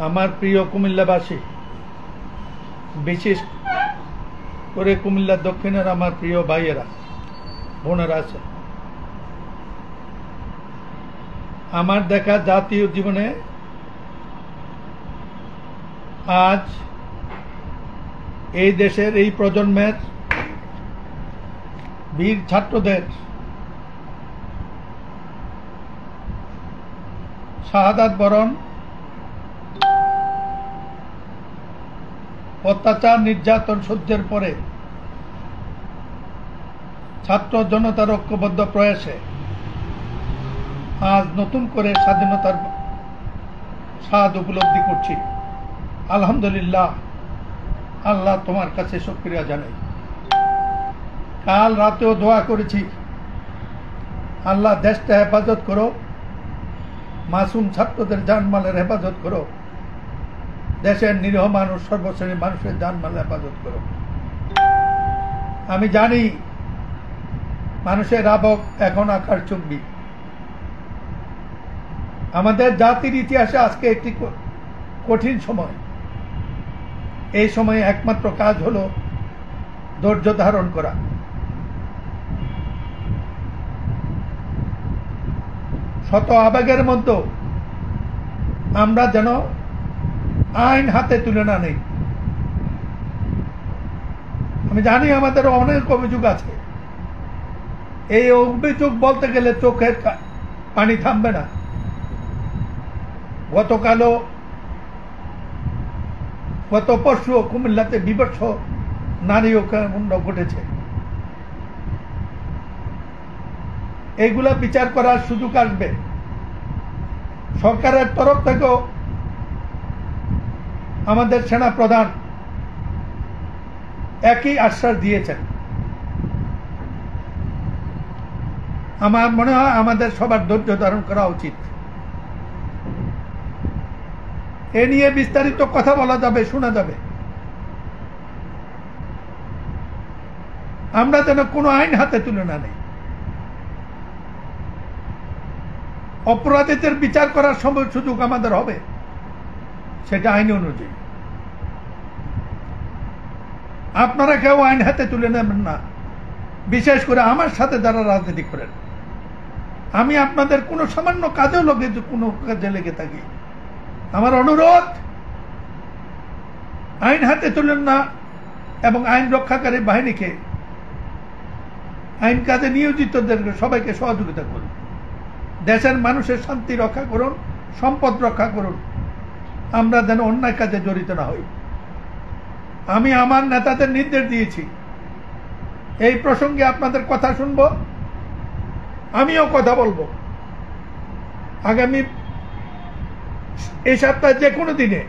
আমার প্রিয় কুমিল্লাবাসী, বিশেষ করে কুমিল্লা দক্ষিণের আমার প্রিয় ভাইয়েরা বোনেরা আছে, আমার দেখা জাতীয় জীবনে আজ এই দেশের এই প্রজন্মের বীর ছাত্রদের শাহাদাত বরণ, অত্যাচার নির্যাতন সহ্যের পরে ছাত্র জনতার ঐক্যবদ্ধ প্রয়াসে আজ নতুন করে স্বাধীনতার স্বাদ উপলব্ধি করছি। আলহামদুলিল্লাহ, আল্লাহ তোমার কাছে শুকরিয়া জানাই। কাল রাতেও দোয়া করেছি, আল্লাহ দেশটা হেফাজত করো, মাসুম ছাত্রদের জানমালের হেফাজত করো, দেশের নিরীহ মানুষ সর্বশ্রেণীর মানুষের জানমাল হেফাজত করো। আমি জানি মানুষের আবেগ এখন আকার চুম্বি। আমাদের জাতির ইতিহাসে আজকে একটি কঠিন সময়। এই সময়ে একমাত্র কাজ হলো ধৈর্য ধারণ করা। শত আবেগের মধ্যে আমরা যেন আইন হাতে তুলে না নেই। আমি জানি আমাদের অনেক অভিযোগ আছে, এই অভিযোগ বলতে গেলে চোখের পানি থামবে না। গত পরশু কুমিল্লাতে বিভৎস নারী কাণ্ড ঘটেছে। এইগুলা বিচার করার সুযোগ আসবে। সরকারের তরফ থেকেও আমাদের সেনা প্রধান একই আশ্বাস দিয়েছেন। আমার মনে হয় আমাদের সবার ধৈর্য ধারণ করা উচিত। এ নিয়ে বিস্তারিত কথা বলা যাবে, শোনা যাবে। আমরা যেন কোনো আইন হাতে তুলে না নেই। অপরাধীদের বিচার করার সময় সুযোগ আমাদের হবে, সেটা আইন অনুযায়ী। আপনারা কেউ আইন হাতে তুলে নেবেন না, বিশেষ করে আমার সাথে যারা রাজনীতি করেন। আমি আপনাদের কোনো সামান্য কাজেও কোনো কাজে লেগে থাকি, আমার অনুরোধ, আইন হাতে তুলেন না এবং আইন রক্ষাকারী বাহিনীকে, আইন কাজে নিয়োজিতদেরকে সবাইকে সহযোগিতা করুন। দেশের মানুষের শান্তি রক্ষা করুন, সম্পদ রক্ষা করুন। আমরা যেন অন্যায় কাজে জড়িত না হই। আমি আমার নেতাদের নির্দেশ দিয়েছি, এই প্রসঙ্গে আপনাদের কথা শুনব, আমিও কথা বলবো। আগামী এই সপ্তাহে যে কোনো দিনে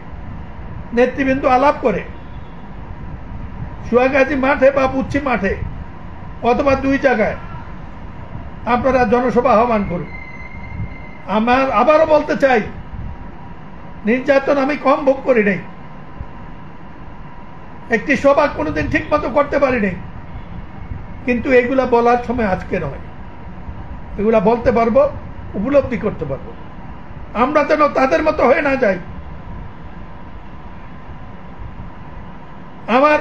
নেতৃবৃন্দ আলাপ করে সোহাগাজী মাঠে বা পুচ্ছি মাঠে অথবা দুই জায়গায় আপনারা জনসভা আহ্বান করুন। আমার আবারও বলতে চাই, নির্যাতন আমি কম ভোগ করি নাই। একটি সভা কোনোদিন ঠিক মতো করতে পারি নাই, কিন্তু এগুলা বলার সময় আজকে নয়। এগুলা বলতে পারবো, উপলব্ধি করতে পারবো। আমরা যেন তাদের মতো হয়ে না যাই। আমার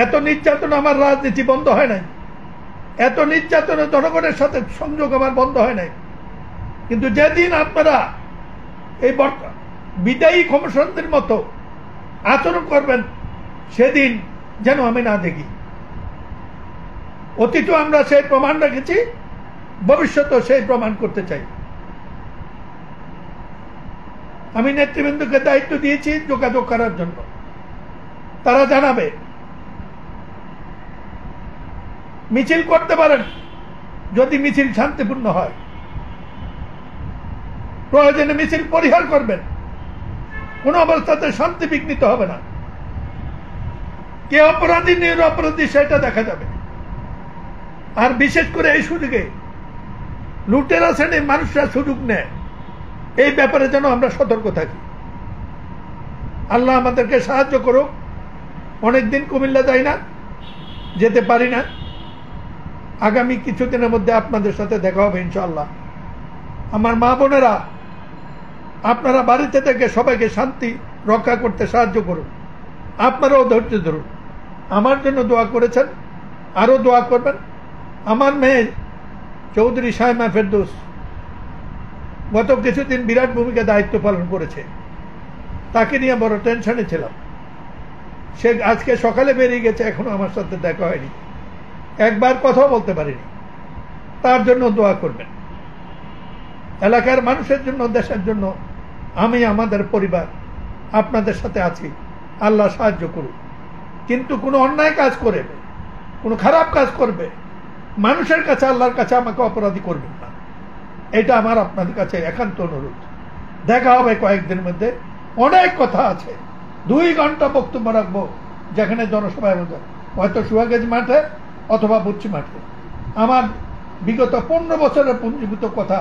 এত নির্যাতন, আমার রাজনীতি বন্ধ হয় নাই। এত নির্যাতনে জনগণের সাথে সংযোগ আমার বন্ধ হয় নাই। কিন্তু যেদিন আপনারা এই বিদায়ী কমিশনদের মতো আচরণ করবেন, সেদিন যেন আমি না দেখি। অতীত আমরা সেই প্রমাণ রেখেছি, ভবিষ্যতেও সেই প্রমাণ করতে চাই। আমি নেতৃবৃন্দকে দায়িত্ব দিয়েছি যোগাযোগ করার জন্য, তারা জানাবে। মিছিল করতে পারেন যদি মিছিল শান্তিপূর্ণ হয়, প্রয়োজনে মিছিল পরিহার করবেন, কোন অবস্থাতে শান্তি বিঘ্নিত হবে না। কে অপরাধী নিরপরাধী সেটা দেখা যাবে। আর বিশেষ করে এই সুযোগে লুটেরা শ্রেণীর মানুষরা সুযোগ নেয়, এই ব্যাপারে যেন আমরা সতর্ক থাকি। আল্লাহ আমাদেরকে সাহায্য করুক। অনেকদিন কুমিল্লা যাই না, যেতে পারি না। আগামী কিছুদিনের মধ্যে আপনাদের সাথে দেখা হবে ইনশাআল্লাহ। আমার মা বোনেরা, আপনারা বাড়িতে থেকে সবাইকে শান্তি রক্ষা করতে সাহায্য করুন। আপনারাও ধৈর্য ধরুন। আমার জন্য দোয়া করেছেন, আরও দোয়া করবেন। আমার মেয়ে চৌধুরী শাইমা ফেরদৌস গত কিছুদিন বিরাট ভূমিকা দায়িত্ব পালন করেছে, তাকে নিয়ে বড় টেনশনে ছিলাম। সে আজকে সকালে বেরিয়ে গেছে, এখনো আমার সাথে দেখা হয়নি, একবার কথাও বলতে পারিনি। তার জন্য দোয়া করবেন। এলাকার মানুষের জন্য, দেশের জন্য আমি, আমাদের পরিবার আপনাদের সাথে আছি। আল্লাহ সাহায্য করুন। কিন্তু কোনো অন্যায় কাজ করে, কোনো খারাপ কাজ করবে, মানুষের কাছে, আল্লাহর কাছে আমাকে অপরাধী করবেন না। এটা আমার আপনাদের কাছে একান্ত অনুরোধ। দেখা হবে কয়েকদিনের মধ্যে। অনেক কথা আছে, 2 ঘন্টা বক্তব্য রাখবো, যেখানে জনসভায় মধ্যে হয়তো সুহাগেজ মাঠে অথবা বুচ্চি মাঠে। আমার বিগত 15 বছরের পুঞ্জীভূত কথা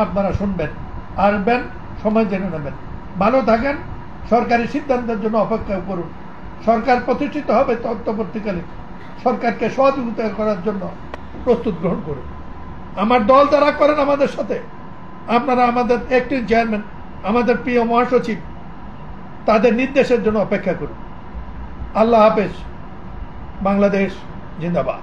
আপনারা শুনবেন, আসবেন, সময় জেনে নেবেন। ভালো থাকেন। সরকারি সিদ্ধান্তের জন্য অপেক্ষা করুন। সরকার প্রতিষ্ঠিত হবে, তত্ত্ববর্তীকালীন সরকারকে সহযোগিতা করার জন্য প্রস্তুত গ্রহণ করুন। আমার দল যারা করেন আমাদের সাথে, আপনারা আমাদের অ্যাক্টিং চেয়ারম্যান, আমাদের প্রিয় মহাসচিব, তাদের নির্দেশের জন্য অপেক্ষা করুন। আল্লাহ হাফেজ। বাংলাদেশ জিন্দাবাদ।